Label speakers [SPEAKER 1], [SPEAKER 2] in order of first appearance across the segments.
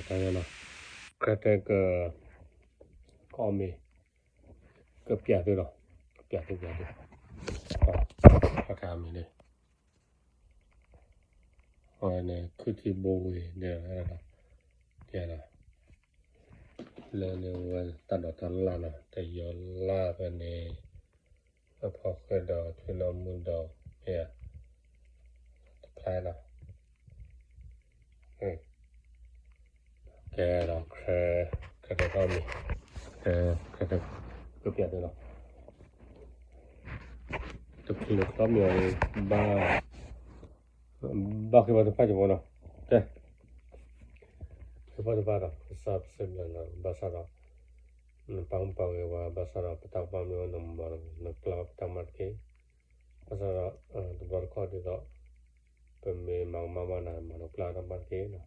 [SPEAKER 1] 당연하. 그때 그 거미 그 뼈들어 뼈들 그렇게 하면은 어네 그티 보고에 내가 내가 레네원 따로 달라나 대열라 베네 아파크도 틀어문도 예 플라나 응 걔라 그래 거미 그래 그 뼈들어 또 필요 없으면 ba khi mà tôi phải chụp nó đây tôi phải đó sắp xếp là ba sao đó bằng bằng cái và ba sao đó tao bằng cái nó club tao mặc cái ba sao đó tôi bảo có đi đó bên mình mang mama này mà nó club tao mặc cái nó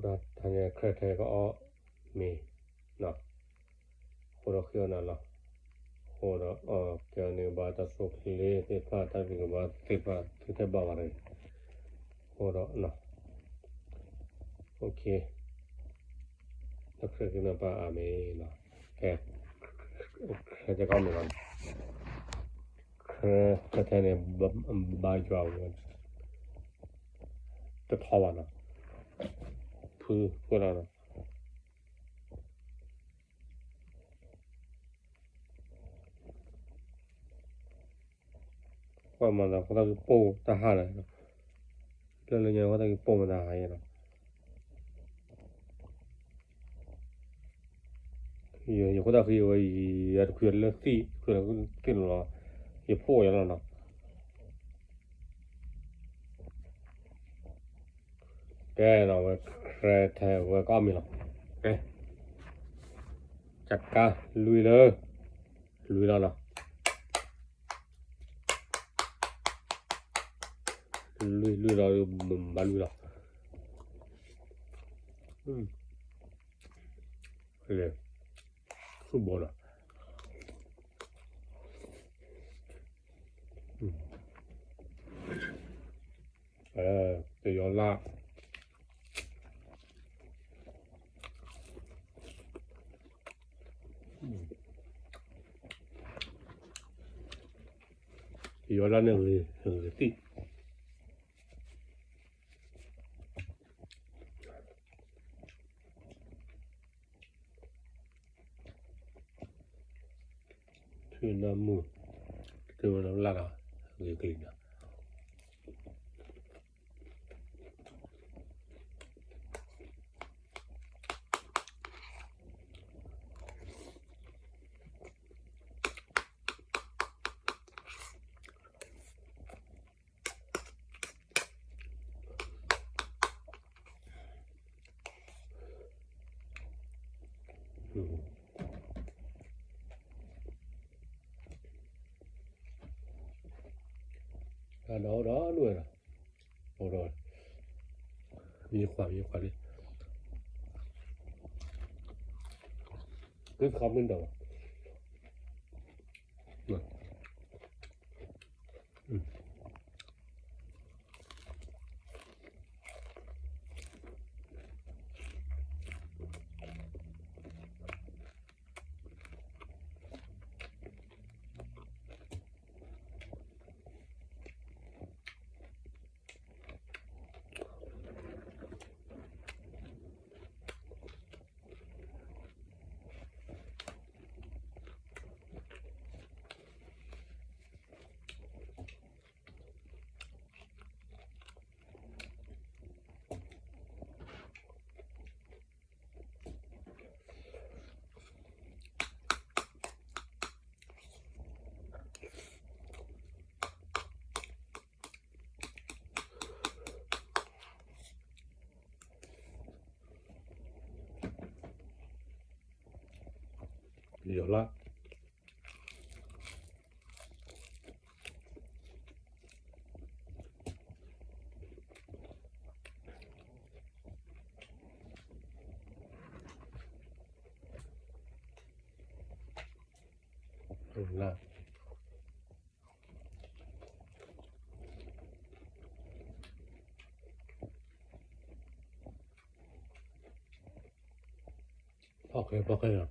[SPEAKER 1] đó thằng này khơi thế có mi nó đó khi nào là đó cái này ba ta số khi thì phải ta bị cái ba thì phải bảo rồi đó nó ok 그렇게 봐 아메나 예 그렇게 가면 그때는 많이 좋아하고 또 타와나 그거라나 그러면 거기 뽀 다 하네 그러려니 거기 뽀면 다 하이나 이 거다 그 이 그걸 띠 그걸 끼는 이 포야나 걔나 왜 그래 왜 까미나 예 작가 루이라나 루이라 말루라 그래 그 뭐라 또 연락 연락은 띠 나무 그거는 라가 그게 그리냐 đó nuôi rồi rồiมีความดิcứ không bên đầu 연락 연락 퍽해 요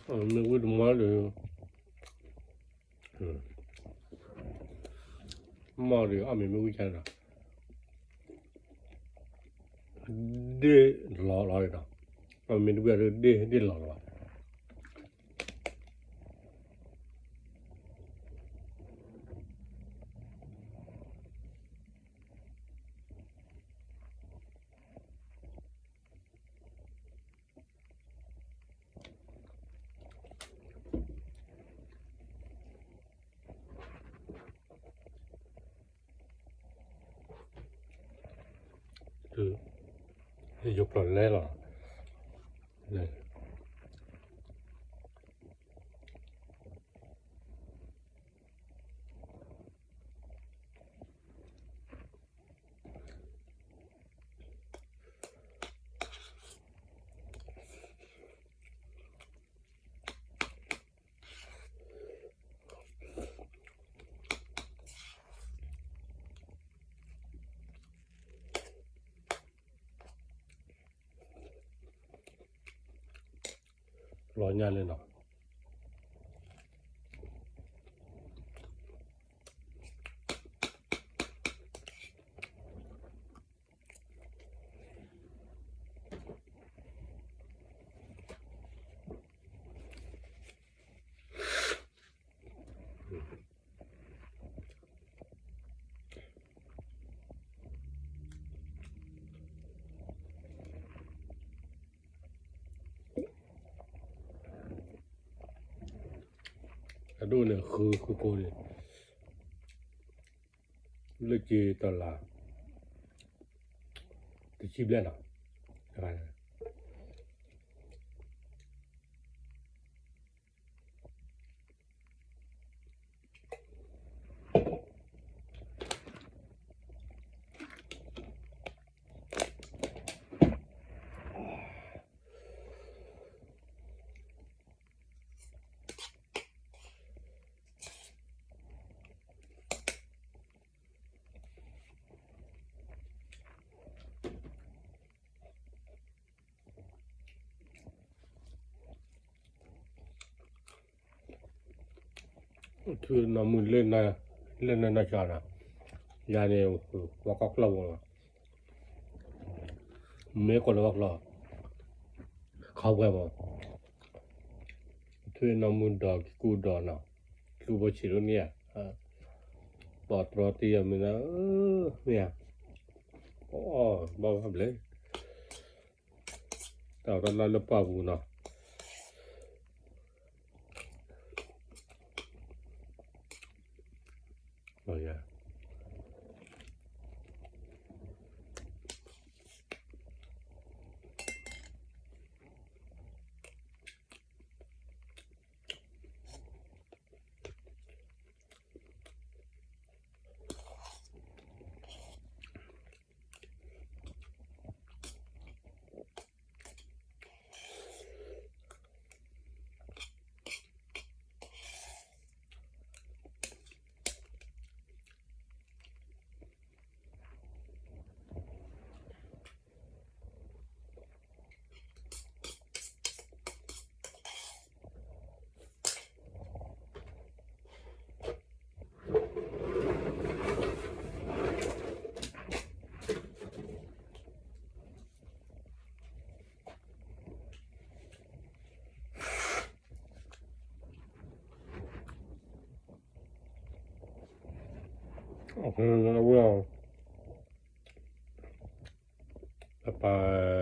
[SPEAKER 1] 미국도 말이에요. 말이 아미 미국이잖아. 데 라라이다. 미국에 데 라라. 그 욕을 내라. 네. 로냐레나. 아도네 그거리. 르지 달라. 디치블레나. 아. 그 너무 레나 자라. 야네 와각라고. 메콜 와클라. 가고야. 그 너무 더 구도나. 그거 치료냐. 버트로티야미나. 야. 뭐 하블레. 따라라 르파부나. 야. 뭐야. 아빠